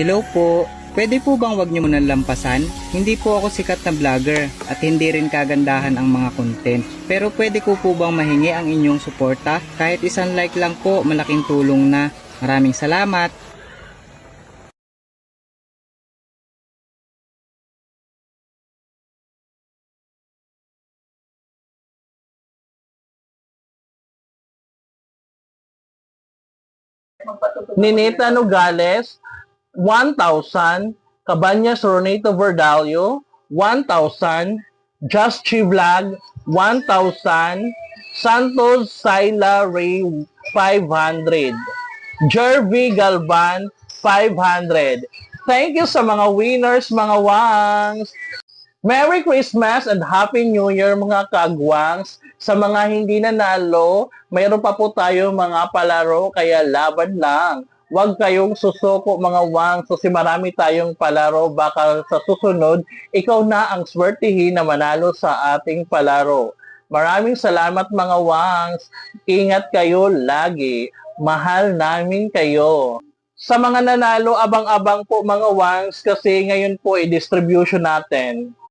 Hello po, pwede po bang wag niyo munang lampasan? Hindi po ako sikat na vlogger at hindi rin kagandahan ang mga content. Pero pwede ko po bang mahingi ang inyong suporta? Kahit isang like lang po, malaking tulong na. Maraming salamat. Ninita Nogales, 1,000. Cabañas Ronito Verdalio, 1,000. Just Chi Vlog, 1,000. Santos Saila Ray, 500. Jervy Galvan, 500. Thank you sa mga winners, mga wangs. Merry Christmas and Happy New Year mga kagwangs. Sa mga hindi nanalo, mayroon pa po tayo mga palaro kaya laban lang. Huwag kayong susuko mga wangs kasi marami tayong palaro. Baka sa susunod, ikaw na ang swertihin na manalo sa ating palaro. Maraming salamat mga wangs. Ingat kayo lagi. Mahal namin kayo. Sa mga nanalo, abang-abang po mga wangs kasi ngayon po i-distribution natin.